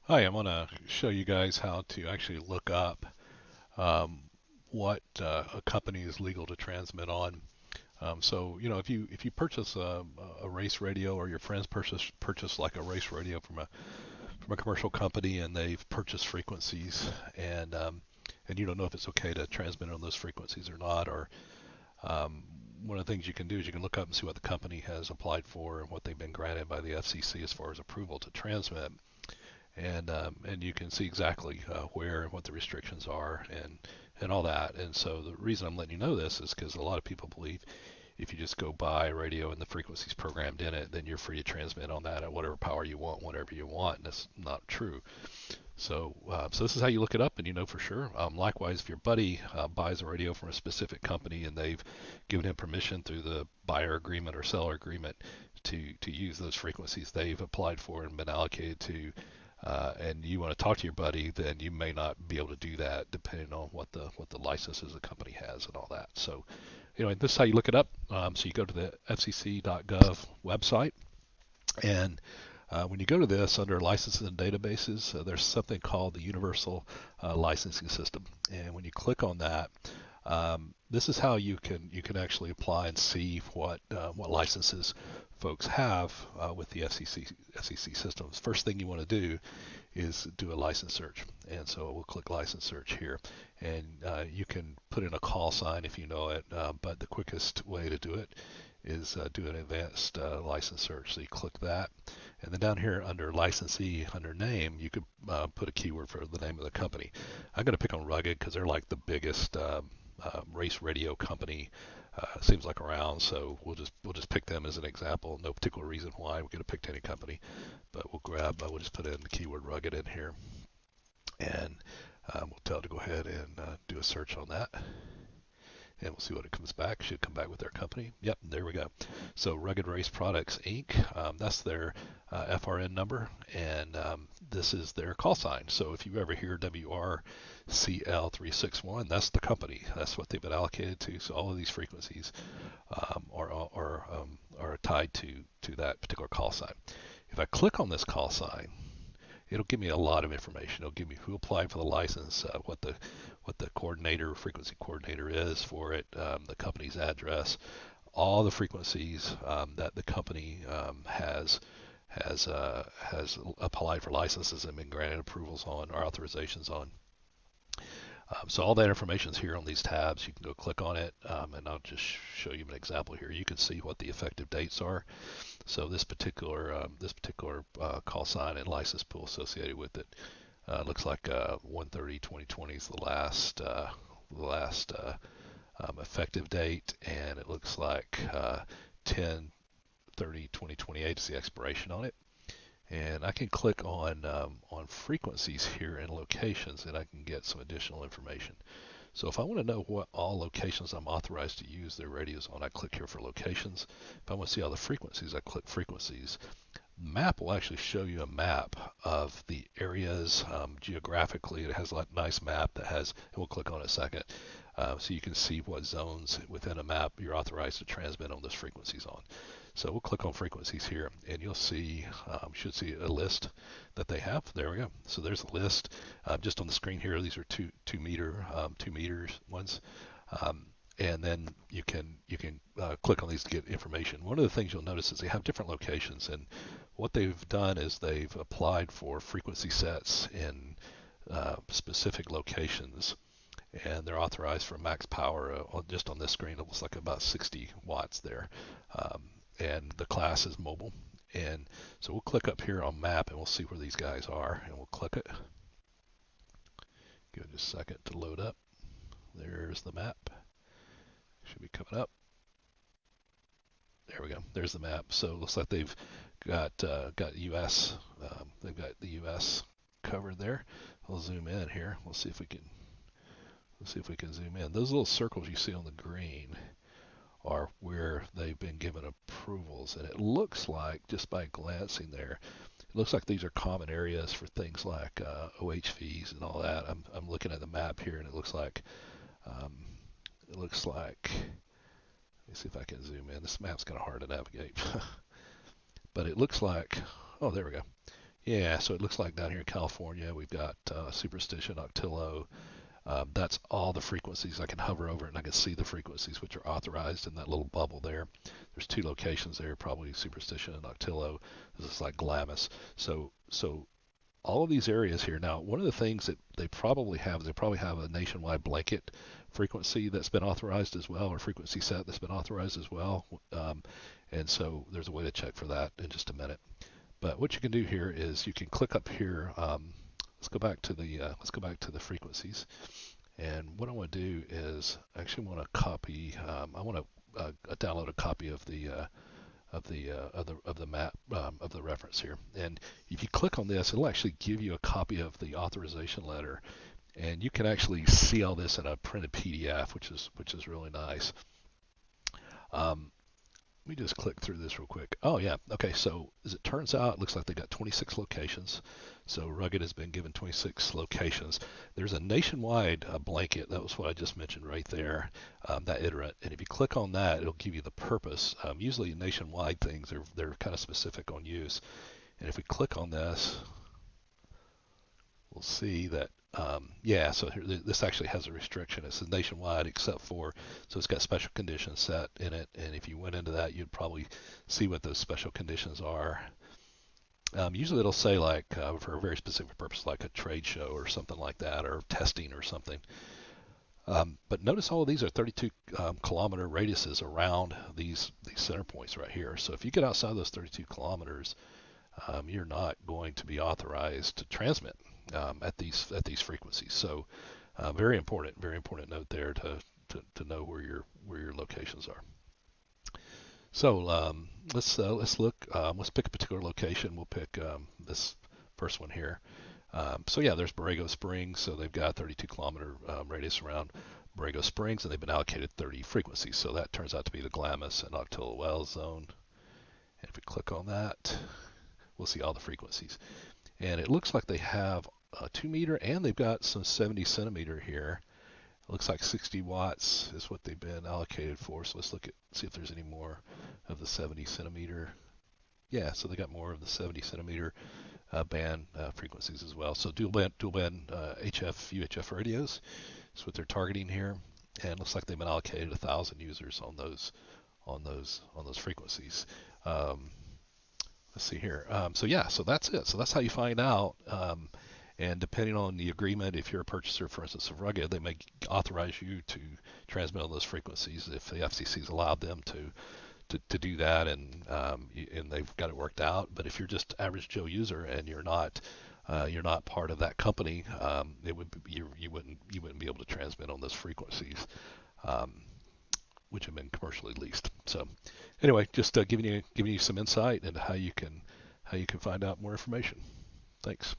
Hi, I'm going to show you guys how to actually look up um, what a company is legal to transmit on. If you purchase a race radio, or your friends purchase like a race radio from a commercial company, and they've purchased frequencies, and you don't know if it's okay to transmit on those frequencies or not, or um, one of the things you can do is you can look up and see what the company has applied for and what they've been granted by the FCC as far as approval to transmit, and you can see exactly where and what the restrictions are and all that. And so the reason I'm letting you know this is because a lot of people believe if you just go buy a radio and the frequencies programmed in it, then you're free to transmit on that at whatever power you want, whatever you want. And that's not true. So this is how you look it up, and you know for sure. Likewise, if your buddy buys a radio from a specific company and they've given him permission through the buyer agreement or seller agreement to use those frequencies they've applied for and been allocated to, and you want to talk to your buddy, then you may not be able to do that depending on what the licenses the company has and all that. So, this is how you look it up. So you go to the FCC.gov website, and when you go to this under licenses and databases, there's something called the Universal Licensing System, and when you click on that, this is how you can actually apply and see what licenses folks have with the FCC systems. First thing you want to do is do a license search, and so we'll click license search here, and you can put in a call sign if you know it, but the quickest way to do it is do an advanced license search. So you click that, and then down here under licensee, under name, you could put a keyword for the name of the company. I'm going to pick on Rugged because they're like the biggest race radio company seems like around. So we'll just pick them as an example. No particular reason why we could have picked any company, but we'll just put in the keyword Rugged in here, and we'll tell it to go ahead and do a search on that, and we'll see what it comes back. Should come back with their company. Yep, there we go. So Rugged Race Products Inc. That's their FRN number, and this is their call sign. So if you ever hear WRCL361, that's the company. That's what they've been allocated to. So all of these frequencies are tied to that particular call sign. If I click on this call sign, it'll give me a lot of information. It'll give me who applied for the license, what the coordinator, frequency coordinator is for it, the company's address, all the frequencies that the company has applied for licenses and been granted approvals on or authorizations on. So all that information is here on these tabs. You can go click on it, and I'll just show you an example here. You can see what the effective dates are. So this particular call sign and license pool associated with it looks like 1/30/2020 is the last effective date, and it looks like 10/30/2028 is the expiration on it. And I can click on frequencies here and locations, and I can get some additional information. So if I want to know what all locations I'm authorized to use their radios on, I click here for locations. If I want to see all the frequencies, I click frequencies. Map will actually show you a map of the areas geographically. It has a nice map that has, and we'll click on it in a second, so you can see what zones within a map you're authorized to transmit on those frequencies on. So we'll click on frequencies here, and you'll see, should see a list that they have. There we go. So there's a list just on the screen here. These are two meters ones. And then you can click on these to get information. One of the things you'll notice is they have different locations, and what they've done is they've applied for frequency sets in specific locations, and they're authorized for max power. Just on this screen, it looks like about 60 watts there, and the class is mobile. And so we'll click up here on map, and we'll see where these guys are, and we'll click it. Give it just a second to load up. There's the map. Should be coming up. There we go. There's the map. So it looks like they've got U.S. They've got the U.S. covered there. We'll zoom in here. We'll see if we can zoom in. Those little circles you see on the green are where they've been given approvals, and it looks like, just by glancing there, it looks like these are common areas for things like OHVs and all that. I'm looking at the map here, and it looks like um, let me see if I can zoom in. This map's kind of hard to navigate. But it looks like, oh, there we go. Yeah, so it looks like down here in California we've got Superstition, Octillo. That's all the frequencies. I can hover over it and I can see the frequencies which are authorized in that little bubble there. There's two locations there, probably Superstition and Octillo. This is like Glamis. So all of these areas here. Now, one of the things that they probably have is they probably have a nationwide blanket frequency that's been authorized as well, or frequency set that's been authorized as well. And so there's a way to check for that in just a minute. But what you can do here is you can click up here. Let's go back to the frequencies. And what I want to do is I actually want to copy. I want to download a copy of the map of the reference here. And if you click on this, it'll actually give you a copy of the authorization letter, and you can actually see all this in a printed PDF, which is really nice. Let me just click through this real quick. Oh yeah, okay. So as it turns out, it looks like they got 26 locations. So Rugged has been given 26 locations. There's a nationwide blanket. That was what I just mentioned right there, that iterant. And if you click on that, it'll give you the purpose. Usually nationwide things, they're kind of specific on use. And if we click on this, we'll see that, yeah, so here, this actually has a restriction. It says nationwide except for, so it's got special conditions set in it. And if you went into that, you'd probably see what those special conditions are. Usually it'll say like for a very specific purpose, like a trade show or something like that, or testing or something. But notice all of these are 32 kilometer radiuses around these center points right here. So if you get outside those 32 kilometers, you're not going to be authorized to transmit at these frequencies. So very important note there to know where your locations are. So let's look. Let's pick a particular location. We'll pick this first one here. So yeah, there's Borrego Springs. So they've got 32 kilometer radius around Borrego Springs, and they've been allocated 30 frequencies. So that turns out to be the Glamis and Octillo Wells zone. And if we click on that, we'll see all the frequencies. And it looks like they have a 2 meter, and they've got some 70 centimeter here. It looks like 60 watts is what they've been allocated for. So let's see if there's any more of the 70 centimeter. Yeah, so they got more of the 70 centimeter band frequencies as well. So dual band HF UHF radios is what they're targeting here, and it looks like they've been allocated 1,000 users on those frequencies. Let's see here. So yeah, so that's it. So that's how you find out. And depending on the agreement, if you're a purchaser, for instance, of Rugged, they may authorize you to transmit on those frequencies if the FCC's allowed them to do that, and they've got it worked out. But if you're just average Joe user and you're not part of that company, you wouldn't be able to transmit on those frequencies, which have been commercially leased. So anyway, just giving you some insight into how you can find out more information. Thanks.